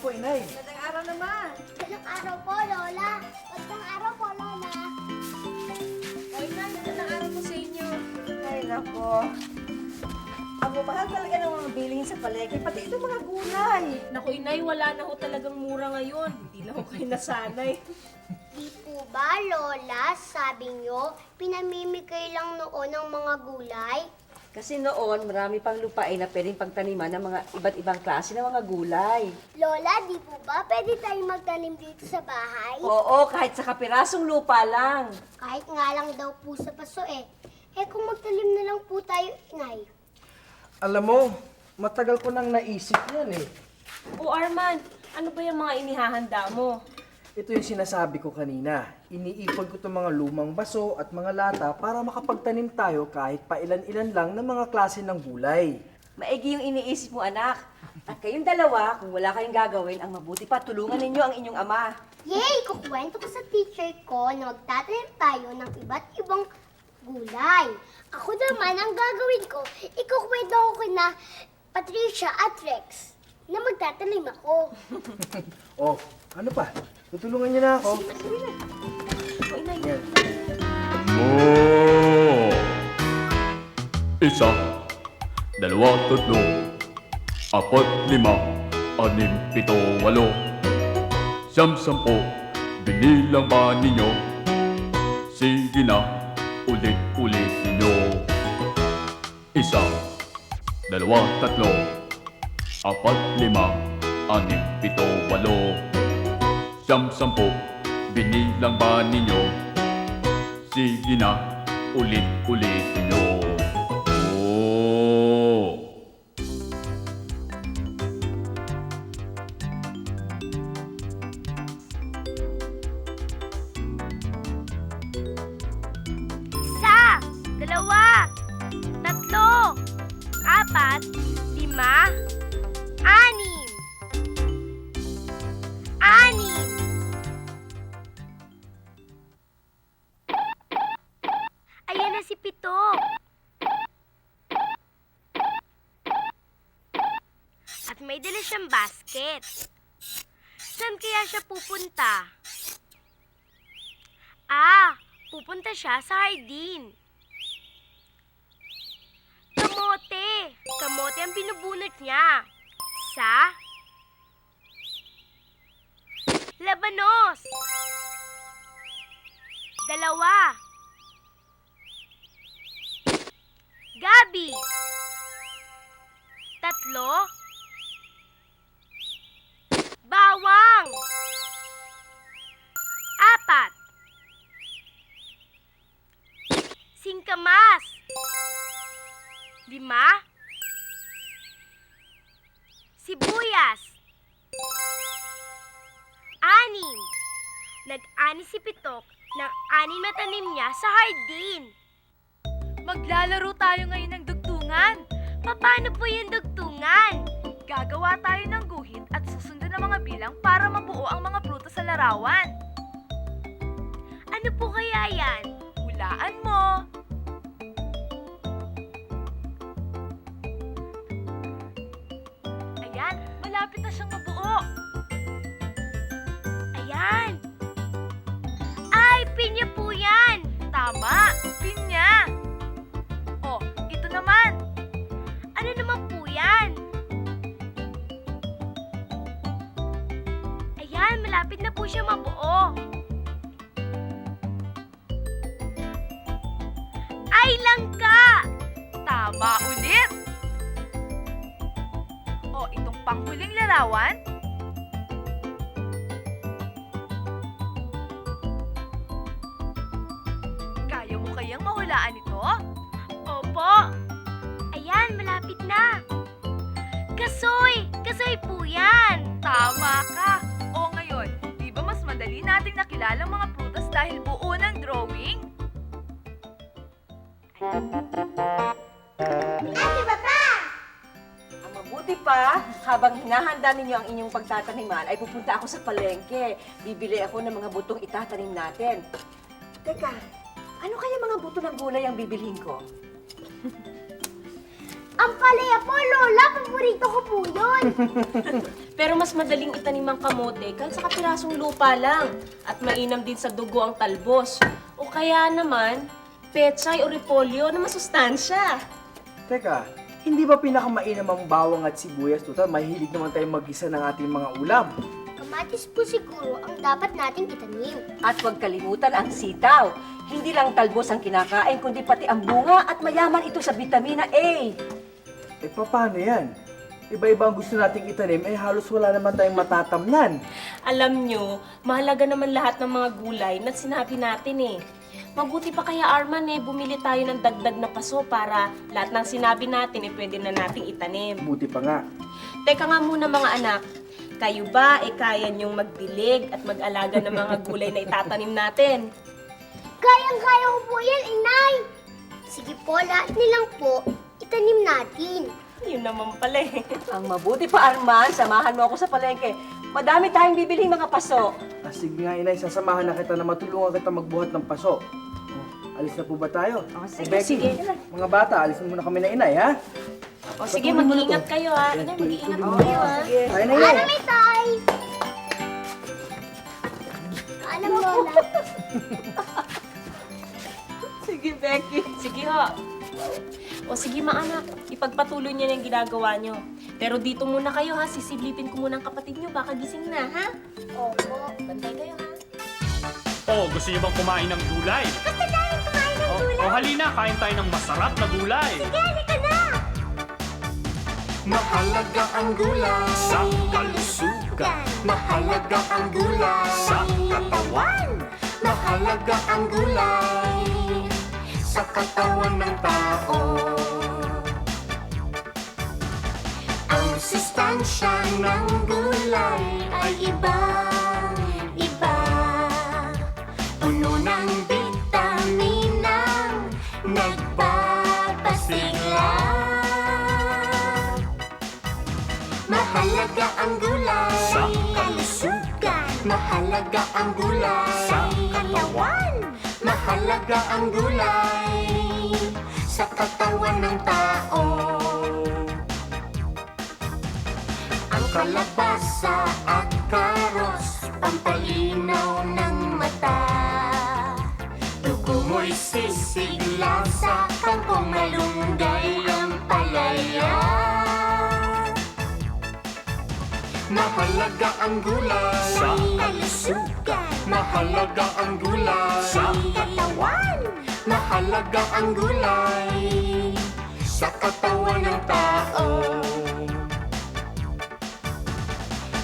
po, Inay. Magandang araw naman. Magandang araw po, Lola. Magandang araw po, Lola. O, Inay, magandang araw po sa inyo. Ay, nako. Ang mahal talaga ng mga bilhin sa palengke, pati itong mga gulay. Naku, Inay, wala na ho talagang mura ngayon. Hindi na ho kayo nasanay. Di po ba, Lola, sabi nyo, pinamimigay lang noon ng mga gulay? Kasi noon, marami pang lupain na pwedeng pagtaniman ng mga iba't ibang klase ng mga gulay. Lola, di po ba pwede tayong magtanim dito sa bahay? Oo, kahit sa kapirasong lupa lang. Kahit nga lang daw po sa paso eh. Eh kung magtanim na lang po tayo, Nay. Alam mo, matagal ko nang naisip yan eh. O, Arman, ano ba yung mga inihahanda mo? Ito yung sinasabi ko kanina. Iniipon ko itong mga lumang baso at mga lata para makapagtanim tayo kahit pa ilan-ilan lang ng mga klase ng gulay. Maigi yung iniisip mo, anak. At kayong dalawa, kung wala kayong gagawin, ang mabuti pa, tulungan ninyo ang inyong ama. Yay! Kukwento ko sa teacher ko na magtatanim tayo ng iba't ibang gulay. Ako naman, ang gagawin ko, ikukwento ko kina Patricia at Rex na magtatanim ako. Oh, ano pa? Tutulungan niyo na ako. O, Inay, Yan. Oh! Isa, dalawa, tatlo, apat, lima, anim, pito, walo, siyam, sampo, binilang ba ninyo? Sige na, ulit-ulit ninyo. Isa, dalawa, tatlo, apat, lima, anim, pito, walo, siyam, sampo, binilang ba ninyo? Sige na, ulit-ulit ninyo. Oh! Isa, dalawa, tatlo, apat, lima, anim. Anim. Ayan na si Pito. At may dala siyang basket. Saan kaya siya pupunta? Pupunta siya sa hardin. Kamote! Kamote ang binubunot niya. Sa labanos. Dalawa. Gabi. Tatlo. Bawang. Apat. Singkamas. Lima. Sibuyas. Anim. Nag-ani si Pitok ng anim na tanim niya sa hardin. Maglalaro tayo ngayon ng dugtungan. Paano po yung dugtungan? Gagawa tayo ng guhit at susundan ang mga bilang para mabuo ang mga prutas sa larawan. Ano po kaya yan? Hulaan mo. Ayan, malapit na siyang mabuo. Ayan. Ay, pinya po yan. Tama, pinya. Oh, ito naman. Ano naman po yan? Ayan, malapit na po siya mabuo. Ay, langka! Tama ulit. Oh, itong panghuling larawan. Kaya mo kayang mahulaan ito? Opo. Ayan, malapit na. Kasoy! Kasoy po yan. Tama ka! O ngayon, di ba mas madali nating nakilala ang mga prutas dahil buo ng drawing? ATBP! Ang mabuti pa, habang hinahanda ninyo ang inyong pagtataniman, ay pupunta ako sa palengke. Bibili ako ng mga butong itatanim natin. Teka, ano kaya mga buto ng gulay ang bibilhin ko? Ang palaya po, Lola. Paborito ko po yun. Pero mas madaling itanim ang kamote kahit sa kapirasong lupa lang. At mainam din sa dugo ang talbos. O kaya naman, pechay o repolyo na masustansya. Teka, hindi ba pinakamainam ang bawang at sibuyas? Total, mahilig naman tayong mag-isa ng ating mga ulam. Kamatis po siguro ang dapat nating itanim. At huwag kalimutan ang sitaw. Hindi lang talbos ang kinakain, kundi pati ang bunga at mayaman ito sa vitamina A. Eh, paano yan? Iba-iba ang gusto nating itanim, eh halos wala naman tayong matatamnan. Alam nyo, mahalaga naman lahat ng mga gulay na sinabi natin eh. Mabuti pa kaya, Arman, bumili tayo ng dagdag na paso para lahat ng sinabi natin pwede na nating itanim. Buti pa nga. Teka nga muna mga anak, kayo ba kaya nyong magdilig at mag-alaga ng mga gulay na itatanim natin? Kayang-kaya ko po yan, inay. Sige po, lahat nilang po, itanim natin. Yun naman pala Ang mabuti pa, Arman, samahan mo ako sa palengke. Madami tayong bibiling mga paso. Ah, sige nga, inay, sasamahan na kita na matulungan kita magbuhat ng paso. Oh, alis na po ba tayo? sige, Becky, sige. mga bata, alis na muna kami na inay, ha? O sige, mag-iingat kayo ha. Inay, mag-iingat kayo ha. Tayo na, Ano inay. may tay? Ano mo, Lola? Sige, Becky. Sige ho. O sige mga anak, ipagpatuloy niyo yung ginagawa niyo. Pero dito muna kayo ha, sisiblipin ko muna ang kapatid niyo, baka gising na ha. Opo. Bantay kayo ha. Oh, gusto niyo bang kumain ng gulay? Gusto namin kumain ng gulay. Oh, halina, kain tayo ng masarap na gulay. Sige, halika na. Mahalaga ang gulay Sa kalusugan, Mahalaga ang gulay sa katawan. Mahalaga ang gulay sa katawan ng tao. Ang sustansya ng gulay ay ibang-iba. Puno ng bitaminang nagpapasigla. Mahalaga ang gulay Sa kalusugan, Mahalaga ang gulay sa katawan. Mahalaga ang gulay sa katawan ng tao. Ang kalabasa at karos, pampalinaw ng mata. Dugo mo'y sisigla sa kangkong malunggay ang palaya. Mahalaga ang gulay Sa kalusugan, Mahalaga ang gulay sa katawan. Mahalaga ang gulay sa katawan ng tao.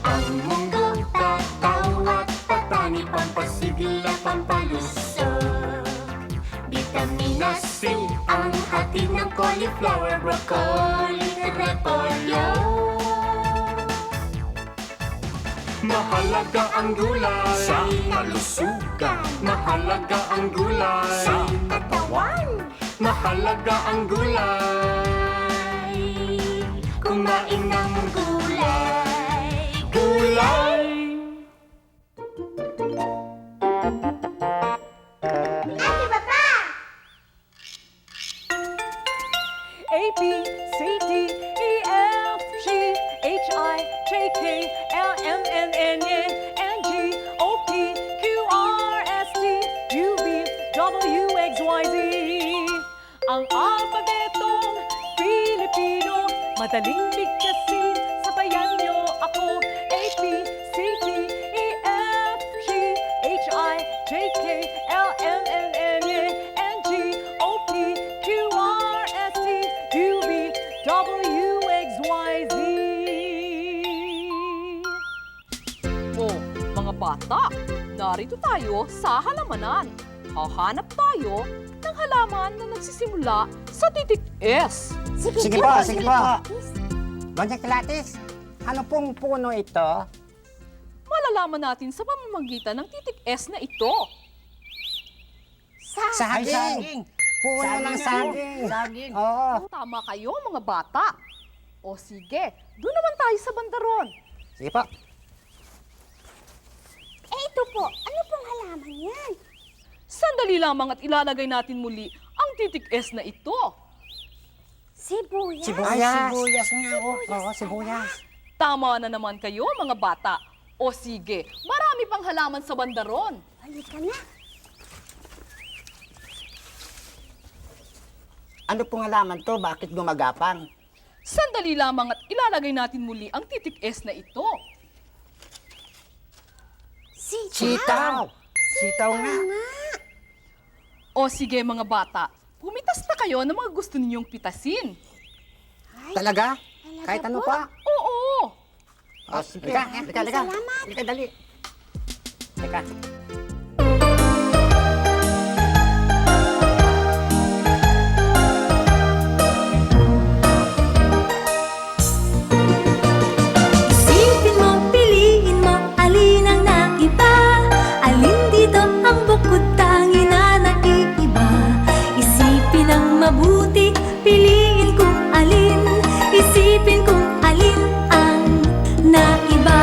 Ang mundo, tataw at patani, pampasigla, pampalusog. Vitamina C ang hatid ng cauliflower, broccoli, repolyo. Mahalaga ang gulay Sa kalusugan, Mahalaga ang gulay sa katawan. Mahalaga ang gulay. Kumain ng gulay. Gulay. Ate, Papa! A, B, C, D, E, F, G, H, I, J, K, L, M, N, N, G, O, P, Q, R, S, T, U, V, W, X, Y, Z. Ang alpabetong Pilipino, madaling bigkasin, sabayan niyo ako. A, B, C, D, E, F, G, H, I, J, K, L, M, N, G, O, P, Q, R, S, T, U, V, W, X, Y, Z. Oh, mga bata, narito tayo sa halamanan. Hahanap tayo ng halaman na nagsisimula sa titik S. Sige po, sige po. Doña Kilatis, ano pong puno ito? Malalaman natin sa pamamagitan ng titik S na ito. Saging. Puno ng saging. Oo. Tama kayo, mga bata. O sige, doon naman tayo sa bandaron. Sige po. Ito po, ano pong halaman yan? Sandali lamang at ilalagay natin muli ang titik S na ito. Sibuyas. Sibuyas. Ay, sibuyas nga. Oo, sibuyas. Tama na naman kayo, mga bata. O sige, marami pang halaman sa bandaron. Halika na. Ano pong halaman to? Bakit gumagapang? Sandali lamang at ilalagay natin muli ang titik S na ito. Sitaw! Sitaw nga. O sige, mga bata, pumitas na kayo ng mga gusto ninyong pitasin. Talaga? Kahit ano pa? Oo! Oh, sige. Lika. Lika, dali. Lika. Isipin mo, piliin mo, alin ang naiba. Alin dito ang bukod tangi na naiiba. Isipin ang mabuti, piliin kung alin. Isipin kung alin ang naiba.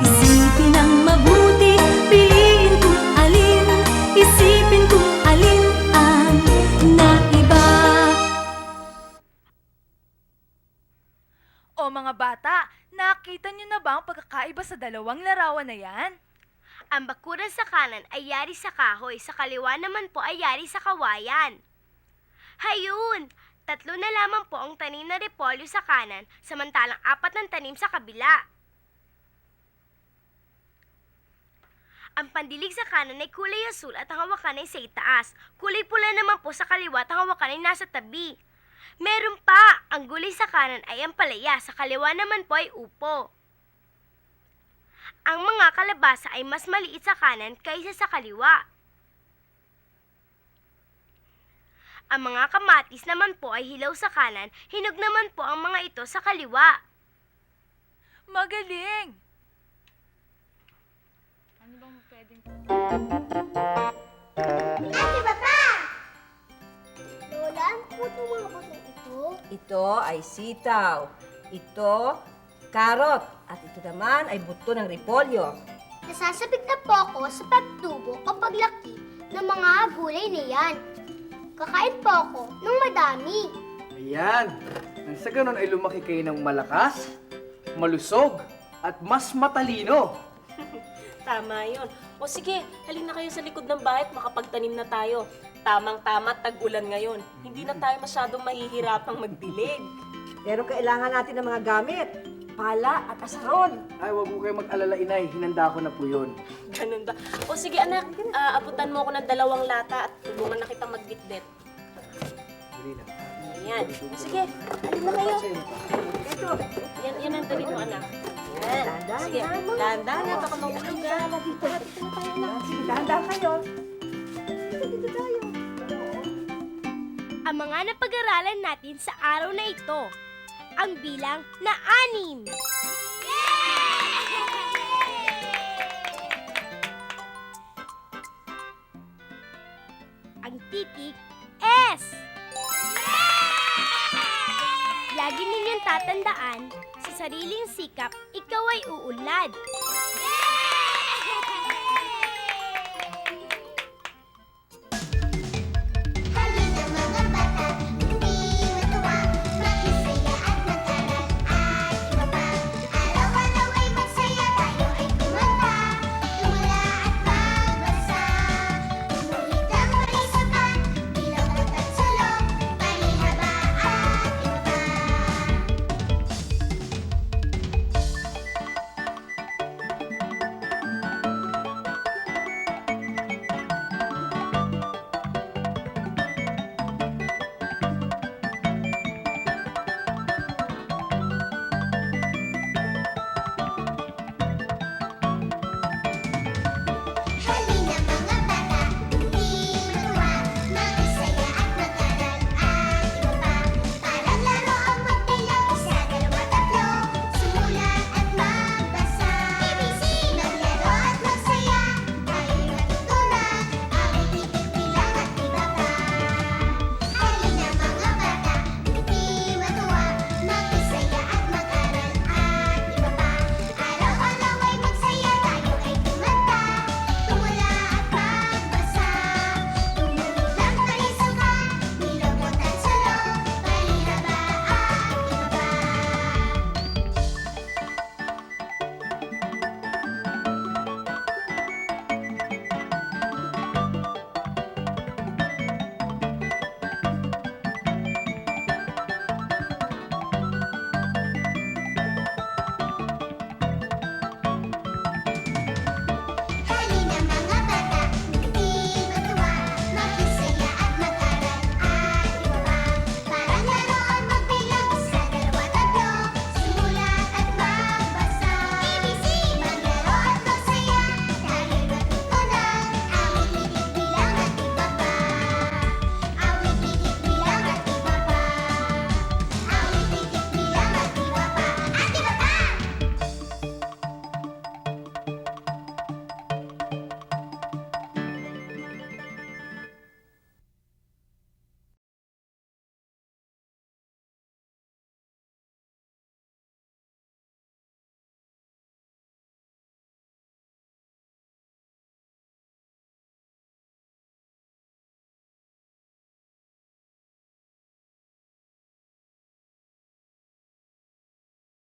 Isipin ang mabuti, piliin kung alin. Isipin kung alin ang naiba. O mga bata, nakita niyo na ba ang pagkakaiba sa dalawang larawan na yan? Ang bakuran sa kanan ay yari sa kahoy, sa kaliwa naman po ay yari sa kawayan. Hayun! 3 na lamang po ang tanim na repolyo sa kanan, samantalang 4 ng tanim sa kabila. Ang pandilig sa kanan ay kulay asul at ang hawakan ay sa itaas. Kulay pula naman po sa kaliwa at ang hawakan ay nasa tabi. Meron pa! Ang gulay sa kanan ay ang palaya, sa kaliwa naman po ay upo. Ang mga kalabasa ay mas maliit sa kanan kaysa sa kaliwa. Ang mga kamatis naman po ay hilaw sa kanan, hinog naman po ang mga ito sa kaliwa. Magaling! ATBP! Lola, ano po itong mga butong ito? Ito ay sitaw. Ito, karot. At ito naman ay buto ng repolyo. Nasasabik na po ako sa pagtubo o paglaki ng mga gulay na yan. Kakain po ako ng madami. Ayan. Nang sa ganun ay lumaki kayo ng malakas, malusog, at mas matalino. Tama yun. O sige, halina kayo sa likod ng bahay at makapagtanim na tayo. Tamang-tama, tag-ulan ngayon. Hindi na tayo masyadong mahihirapang magdilig. Pero kailangan natin ng mga gamit. Pala at asaron. Ay, wag mo kayo mag-alala, inay. Hinanda ko na po yun. Ganun ba? O sige anak, abutan mo ako ng 2 lata at tulungan na kitang magbitbit. Dali lang. Ayan. O sige, halina kayo. Ito. Yan ang dali mo anak. Yan. Sige, dahan-dahan na, baka mahulog ka. Sige, dahan-dahan kayo. Dito tayo. Ang mga napag-aralan natin sa araw na ito, ang bilang na 6. Ang titik, S. Lagi ninyong tatandaan, sa sariling sikap, ikaw ay uunlad.